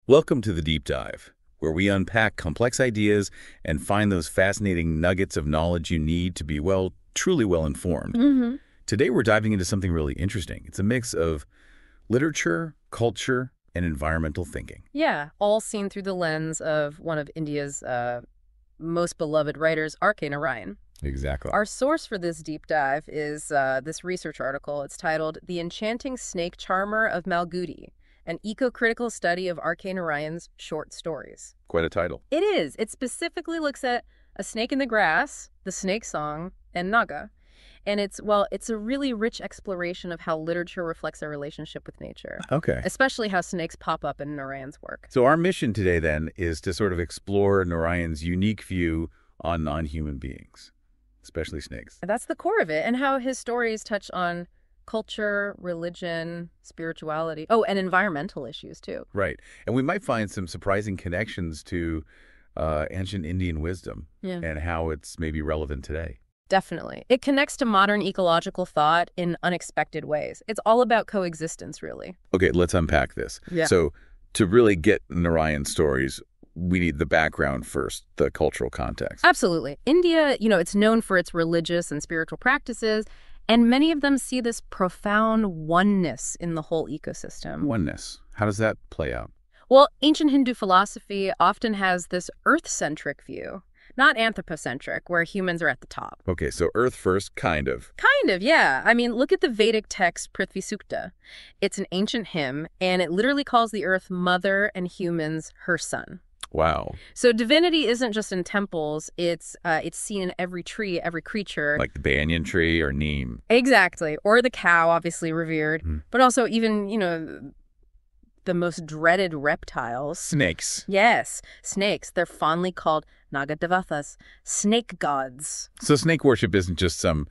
Welcome to the Deep Dive, where we unpack complex ideas and find those fascinating nuggets of knowledge you need to be, well, truly well-informed. Today we're diving into something really interesting. It's a mix of literature, culture, and environmental thinking. Yeah, all seen through the lens of one of India's most beloved writers, R.K. Narayan. Exactly. Our source for this deep dive is this research article. It's titled The Enchanting Snake Charmer of Malgudi, an eco-critical study of R.K. Narayan's short stories. Quite a title. It is. It specifically looks at a snake in the grass, the snake song, and Naga. And it's a really rich exploration of how literature reflects our relationship with nature. Okay. Especially how snakes pop up in Narayan's work. So our mission today, then, is to sort of explore Narayan's unique view on non-human beings, especially snakes. That's the core of it, and how his stories touch on culture, religion, spirituality, and environmental issues, too. Right. And we might find some surprising connections to ancient Indian wisdom and how it's maybe relevant today. Definitely. It connects to modern ecological thought in unexpected ways. It's all about coexistence, really. Okay, let's unpack this. Yeah. So to really get Narayan's stories, we need the background first, the cultural context. Absolutely. India, it's known for its religious and spiritual practices, and many of them see this profound oneness in the whole ecosystem. Oneness. How does that play out? Well, ancient Hindu philosophy often has this earth-centric view, not anthropocentric, where humans are at the top. Okay, so Earth first, kind of. Kind of, yeah. I mean, look at the Vedic text Prithvi Sukta. It's an ancient hymn, and it literally calls the earth mother and humans her son. Wow. So divinity isn't just in temples, it's seen in every tree, every creature. Like the banyan tree or neem. Exactly. Or the cow, obviously revered, but also even, the most dreaded reptiles. Snakes. Yes, snakes. They're fondly called Nagadevatas, snake gods. So snake worship isn't just some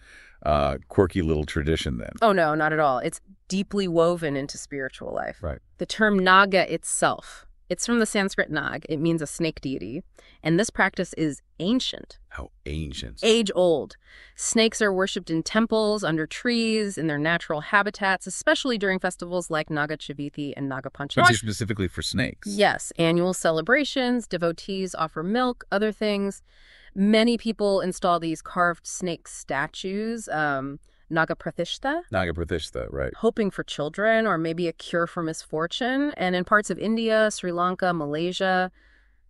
quirky little tradition then? Oh, no, not at all. It's deeply woven into spiritual life. Right. The term Naga itself, it's from the Sanskrit Nag. It means a snake deity. And this practice is ancient. How ancient? Age-old. Snakes are worshipped in temples, under trees, in their natural habitats, especially during festivals like Naga Chaviti and Naga Panchami. Specifically for snakes? Yes. Annual celebrations, devotees offer milk, other things. Many people install these carved snake statues, Naga Prathishta, Right. hoping for children or maybe a cure for misfortune. And in parts of India, Sri Lanka, Malaysia,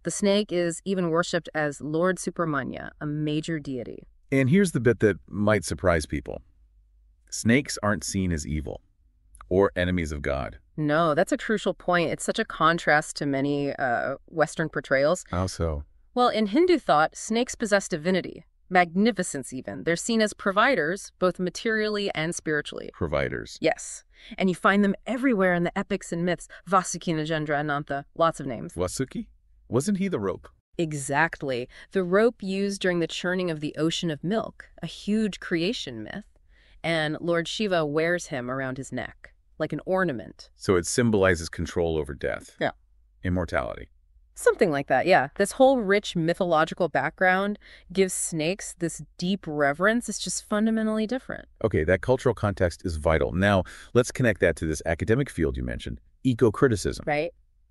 the snake is even worshipped as Lord Supramanya, a major deity. And here's the bit that might surprise people. Snakes aren't seen as evil or enemies of God. No, that's a crucial point. It's such a contrast to many Western portrayals. How so? Well, in Hindu thought, snakes possess divinity. Magnificence, even. They're seen as providers, both materially and spiritually. Providers. Yes. And you find them everywhere in the epics and myths. Vasuki, Najendra, Ananta, lots of names. Vasuki? Wasn't he the rope? Exactly. The rope used during the churning of the ocean of milk, a huge creation myth. And Lord Shiva wears him around his neck, like an ornament. So it symbolizes control over death. Yeah. Immortality. Something like that, yeah. This whole rich mythological background gives snakes this deep reverence. It's just fundamentally different. Okay, that cultural context is vital. Now, let's connect that to this academic field you mentioned, eco-criticism. Right.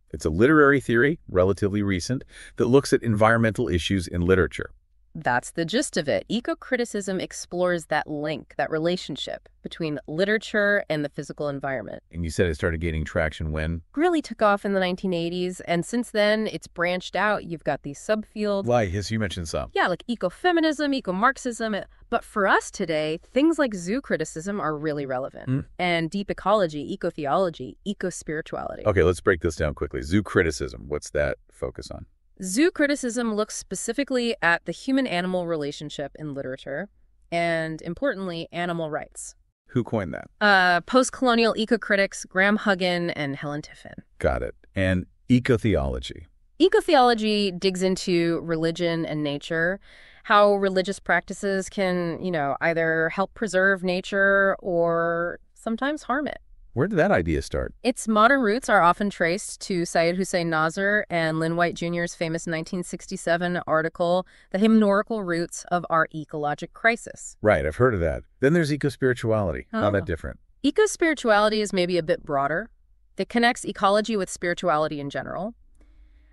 It's a literary theory, relatively recent, that looks at environmental issues in literature. That's the gist of it. Eco-criticism explores that link, that relationship between literature and the physical environment. And you said it started gaining traction when? Really took off in the 1980s, and since then, it's branched out. You've got these subfields. Why? Yes, you mentioned some. Yeah, like ecofeminism, eco-Marxism. But for us today, things like zoo criticism are really relevant. And deep ecology, eco-theology, eco-spirituality. Okay, let's break this down quickly. Zoo criticism, what's that focus on? Zoo criticism looks specifically at the human-animal relationship in literature and, importantly, animal rights. Who coined that? Post-colonial eco-critics Graham Huggin and Helen Tiffin. Got it. And eco-theology? Eco-theology digs into religion and nature, how religious practices can, either help preserve nature or sometimes harm it. Where did that idea start? Its modern roots are often traced to Syed Hussein Nasr and Lynn White Jr.'s famous 1967 article, The Hymnorical Roots of Our Ecologic Crisis. Right, I've heard of that. Then there's eco-spirituality. How that different? Eco-spirituality is maybe a bit broader. It connects ecology with spirituality in general.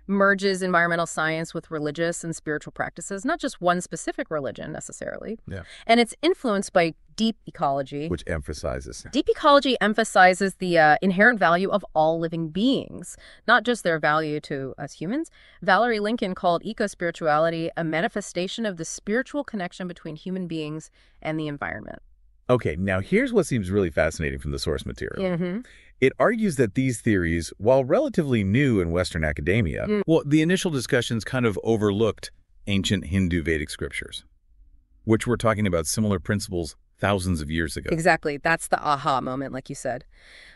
merges environmental science with religious and spiritual practices, not just one specific religion necessarily. Yeah. And it's influenced by deep ecology. Which emphasizes. Deep ecology emphasizes the inherent value of all living beings, not just their value to us humans. Valerie Lincoln called eco-spirituality a manifestation of the spiritual connection between human beings and the environment. Okay, now here's what seems really fascinating from the source material. It argues that these theories, while relatively new in Western academia, well, the initial discussions kind of overlooked ancient Hindu Vedic scriptures, which were talking about similar principles thousands of years ago. Exactly. That's the aha moment, like you said.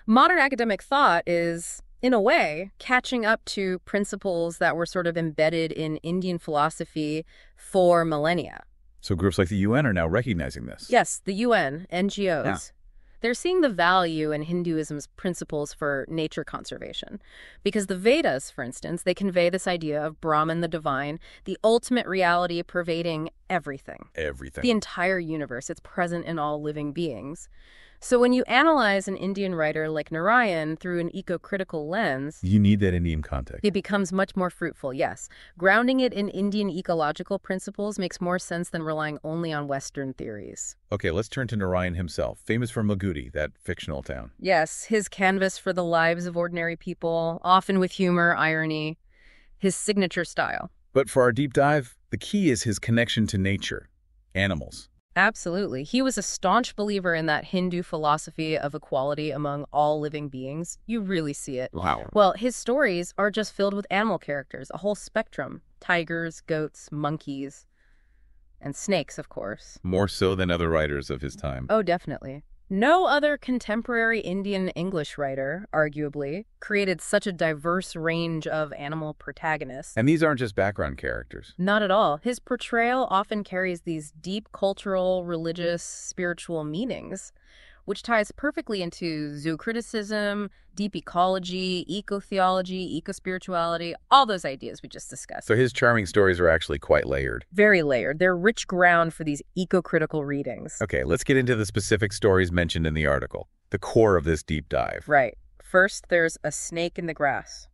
Modern academic thought is, in a way, catching up to principles that were sort of embedded in Indian philosophy for millennia. So groups like the UN are now recognizing this. Yes, the UN, NGOs. Yeah. They're seeing the value in Hinduism's principles for nature conservation. Because the Vedas, for instance, they convey this idea of Brahman, the divine, the ultimate reality pervading everything. Everything. The entire universe. It's present in all living beings. So when you analyze an Indian writer like Narayan through an eco-critical lens, You need that Indian context. it becomes much more fruitful, yes. Grounding it in Indian ecological principles makes more sense than relying only on Western theories. Okay, let's turn to Narayan himself, famous for Magudi, that fictional town. Yes, his canvas for the lives of ordinary people, often with humor, irony, his signature style. But for our deep dive, the key is his connection to nature, animals. Absolutely. He was a staunch believer in that Hindu philosophy of equality among all living beings. You really see it. Wow. Well, his stories are just filled with animal characters, a whole spectrum. Tigers, goats, monkeys, and snakes, of course. More so than other writers of his time. Oh, definitely. No other contemporary Indian English writer, arguably, created such a diverse range of animal protagonists. And these aren't just background characters. Not at all. His portrayal often carries these deep cultural, religious, spiritual meanings, which ties perfectly into zoocriticism, deep ecology, eco-theology, eco-spirituality, all those ideas we just discussed. So his charming stories are actually quite layered. Very layered. They're rich ground for these eco-critical readings. Okay, let's get into the specific stories mentioned in the article, the core of this deep dive. Right. First, there's a snake in the grass.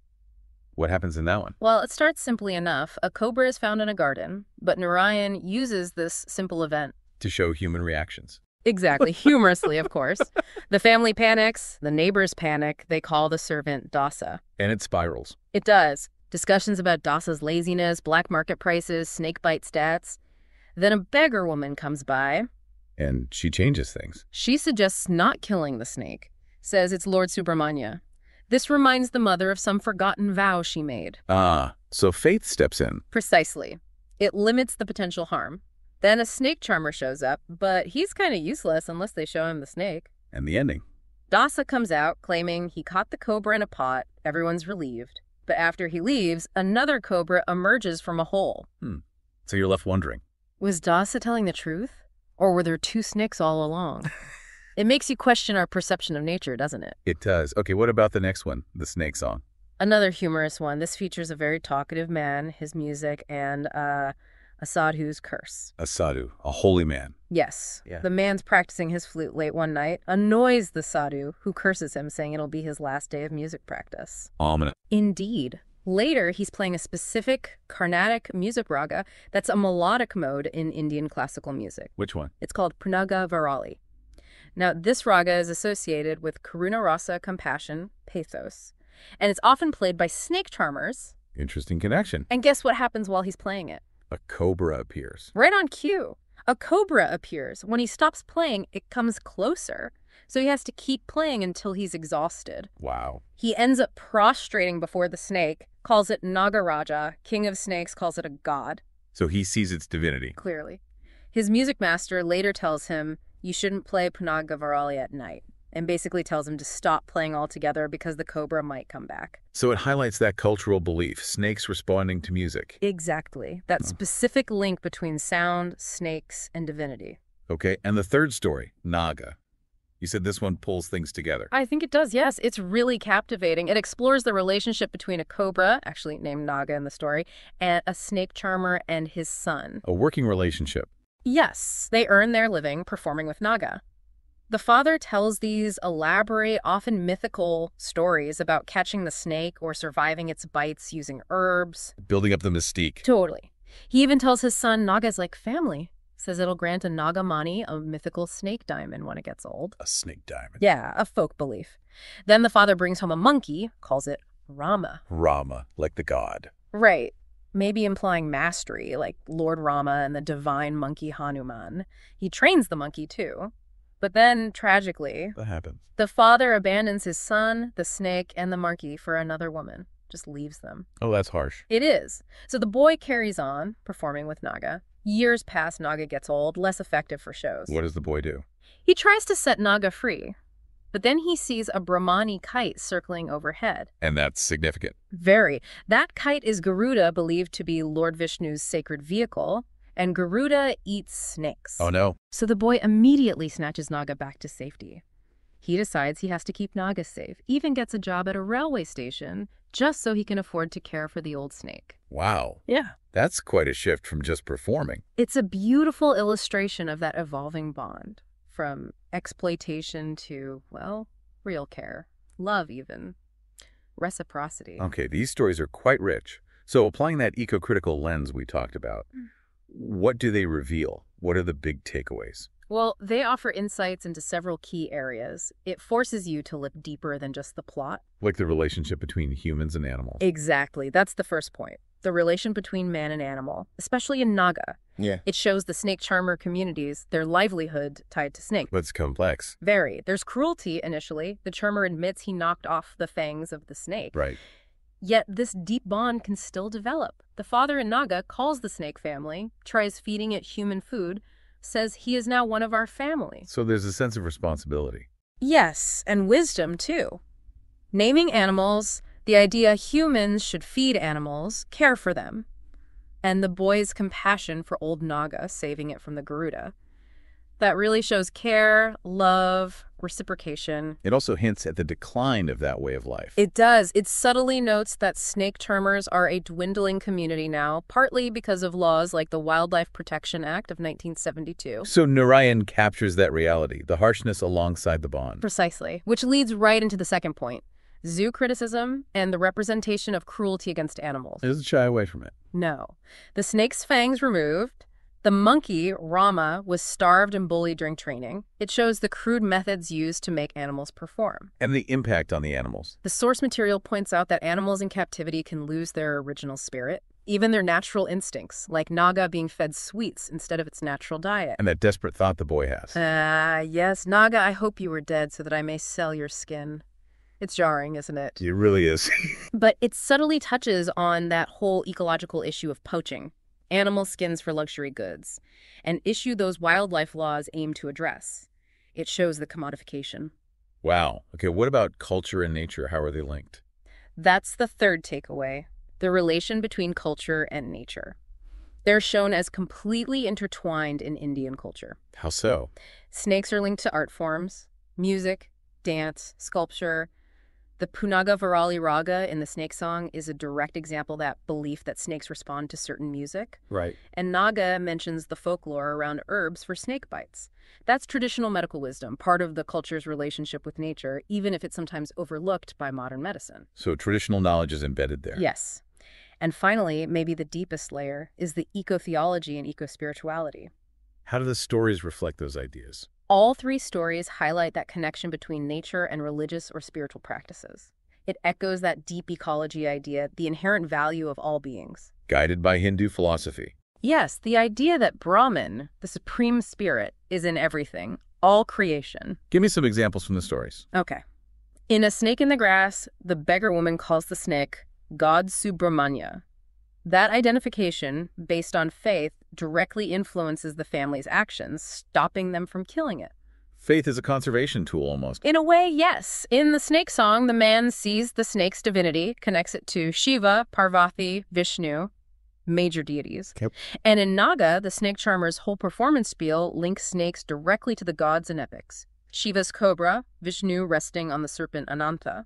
What happens in that one? Well, it starts simply enough. A cobra is found in a garden, but Narayan uses this simple event To show human reactions. Exactly. Humorously, of course. The family panics. The neighbors panic. They call the servant Dasa. And it spirals. It does. Discussions about Dasa's laziness, black market prices, snake bite stats. Then a beggar woman comes by. And she changes things. She suggests not killing the snake. Says it's Lord Subramanya. This reminds the mother of some forgotten vow she made. Ah, so faith steps in. Precisely. It limits the potential harm. Then a snake charmer shows up, but he's kind of useless unless they show him the snake. And the ending. Dasa comes out claiming he caught the cobra in a pot. Everyone's relieved. But after he leaves, another cobra emerges from a hole. So you're left wondering. Was Dasa telling the truth? Or were there two snakes all along? It makes you question our perception of nature, doesn't it? It does. Okay, what about the next one? The snake song. Another humorous one. This features a very talkative man, his music, and a sadhu's curse. A sadhu, a holy man. Yes. Yeah. The man's practicing his flute late one night, annoys the sadhu, who curses him, saying it'll be his last day of music practice. Ominous. Indeed. Later, he's playing a specific Carnatic music raga that's a melodic mode in Indian classical music. Which one? It's called Pranaga Varali. Now, this raga is associated with Karuna Rasa, compassion, pathos, and it's often played by snake charmers. Interesting connection. And guess what happens while he's playing it? A cobra appears. Right on cue. A cobra appears. When he stops playing, it comes closer. So he has to keep playing until he's exhausted. Wow. He ends up prostrating before the snake, calls it Nagaraja, king of snakes, calls it a god. So he sees its divinity. Clearly. His music master later tells him, you shouldn't play Punagavarali at night, and basically tells him to stop playing altogether because the cobra might come back. So it highlights that cultural belief, snakes responding to music. Exactly. That specific link between sound, snakes, and divinity. Okay, and the third story, Naga. You said this one pulls things together. I think it does, yes. It's really captivating. It explores the relationship between a cobra, actually named Naga in the story, and a snake charmer and his son. A working relationship. Yes, they earn their living performing with Naga. The father tells these elaborate, often mythical stories about catching the snake or surviving its bites using herbs. Building up the mystique. Totally. He even tells his son Naga's like family. Says it'll grant a Nagamani, a mythical snake diamond, when it gets old. A snake diamond. Yeah, a folk belief. Then the father brings home a monkey, calls it Rama. Rama, like the god. Right. Maybe implying mastery, like Lord Rama and the divine monkey Hanuman. He trains the monkey, too. But then, tragically, That happens. the father abandons his son, the snake, and the monkey for another woman. Just leaves them. Oh, that's harsh. It is. So the boy carries on, performing with Naga. Years pass, Naga gets old, less effective for shows. What does the boy do? He tries to set Naga free, but then he sees a Brahmani kite circling overhead. And that's significant. Very. That kite is Garuda, believed to be Lord Vishnu's sacred vehicle, and Garuda eats snakes. Oh, no. So the boy immediately snatches Naga back to safety. He decides he has to keep Naga safe, even gets a job at a railway station, just so he can afford to care for the old snake. Wow. Yeah. That's quite a shift from just performing. It's a beautiful illustration of that evolving bond, from exploitation to, well, real care, love even, reciprocity. Okay, these stories are quite rich. So applying that eco-critical lens we talked about, what do they reveal? What are the big takeaways? Well, they offer insights into several key areas. It forces you to look deeper than just the plot. Like the relationship between humans and animals. Exactly. That's the first point. The relation between man and animal, especially in Naga. Yeah. It shows the snake charmer communities, their livelihood tied to snake. But it's complex. Very. There's cruelty initially. The charmer admits he knocked off the fangs of the snake. Right. Yet this deep bond can still develop. The father in Naga calls the snake family, tries feeding it human food, says he is now one of our family. So there's a sense of responsibility. Yes, and wisdom too. Naming animals, the idea humans should feed animals, care for them, and the boy's compassion for old Naga, saving it from the Garuda. That really shows care, love, reciprocation. It also hints at the decline of that way of life. It does. It subtly notes that snake charmers are a dwindling community now, partly because of laws like the Wildlife Protection Act of 1972. So Narayan captures that reality, the harshness alongside the bond. Precisely, which leads right into the second point. Zoo criticism and the representation of cruelty against animals. It doesn't shy away from it. No. The snake's fangs removed. The monkey, Rama, was starved and bullied during training. It shows the crude methods used to make animals perform. And the impact on the animals. The source material points out that animals in captivity can lose their original spirit, even their natural instincts, like Naga being fed sweets instead of its natural diet. And that desperate thought the boy has. Yes, Naga, I hope you were dead so that I may sell your skin. It's jarring, isn't it? It really is. But it subtly touches on that whole ecological issue of poaching. Animal skins for luxury goods, an issue those wildlife laws aim to address. It shows the commodification. Wow. Okay, what about culture and nature? How are they linked? That's the third takeaway, the relation between culture and nature. They're shown as completely intertwined in Indian culture. How so? Snakes are linked to art forms, music, dance, sculpture. The Punaga Varali Raga in the snake song is a direct example of that belief that snakes respond to certain music. Right. And Naga mentions the folklore around herbs for snake bites. That's traditional medical wisdom, part of the culture's relationship with nature, even if it's sometimes overlooked by modern medicine. So traditional knowledge is embedded there. Yes. And finally, maybe the deepest layer is the eco-theology and eco-spirituality. How do the stories reflect those ideas? All three stories highlight that connection between nature and religious or spiritual practices. It echoes that deep ecology idea, the inherent value of all beings. Guided by Hindu philosophy. Yes, the idea that Brahman, the supreme spirit, is in everything, all creation. Give me some examples from the stories. Okay. In A Snake in the Grass, the beggar woman calls the snake God Subramanya. That identification, based on faith, directly influences the family's actions, stopping them from killing it. Faith is a conservation tool almost. In a way, yes. In the snake song, the man sees the snake's divinity, connects it to Shiva, Parvati, Vishnu, major deities. Yep. And in Naga, the snake charmer's whole performance spiel links snakes directly to the gods and epics. Shiva's cobra, Vishnu resting on the serpent Ananta.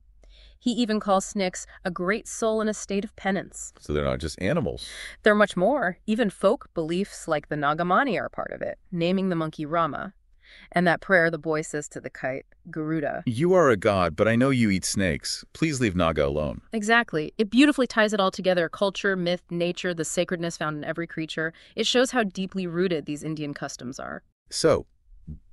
He even calls snakes a great soul in a state of penance. So they're not just animals. They're much more. Even folk beliefs like the Nagamani are part of it, naming the monkey Rama. And that prayer the boy says to the kite, Garuda. You are a god, but I know you eat snakes. Please leave Naga alone. Exactly. It beautifully ties it all together. Culture, myth, nature, the sacredness found in every creature. It shows how deeply rooted these Indian customs are. So,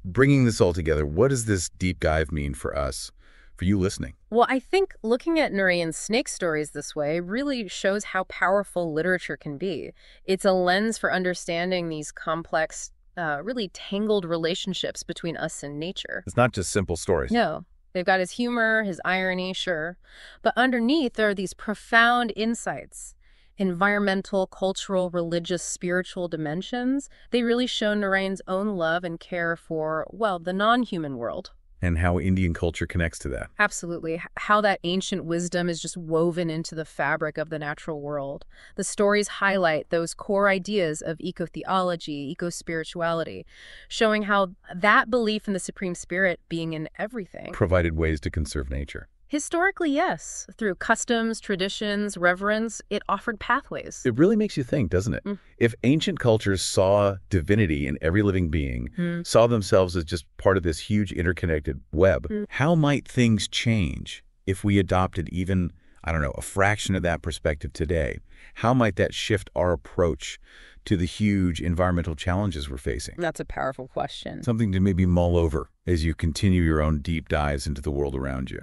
bringing this all together, what does this deep dive mean for us, for you listening? Well, I think looking at Narayan's snake stories this way really shows how powerful literature can be. It's a lens for understanding these complex, really tangled relationships between us and nature. It's not just simple stories. No. They've got his humor, his irony, sure. But underneath, there are these profound insights. Environmental, cultural, religious, spiritual dimensions. They really show Narayan's own love and care for, well, the non-human world. And how Indian culture connects to that. Absolutely. How that ancient wisdom is just woven into the fabric of the natural world. The stories highlight those core ideas of eco-theology, eco-spirituality, showing how that belief in the Supreme Spirit being in everything Provided ways to conserve nature. Historically, yes. Through customs, traditions, reverence, it offered pathways. It really makes you think, doesn't it? If ancient cultures saw divinity in every living being, saw themselves as just part of this huge interconnected web, how might things change if we adopted even, I don't know, a fraction of that perspective today? How might that shift our approach to the huge environmental challenges we're facing? That's a powerful question. Something to maybe mull over as you continue your own deep dives into the world around you.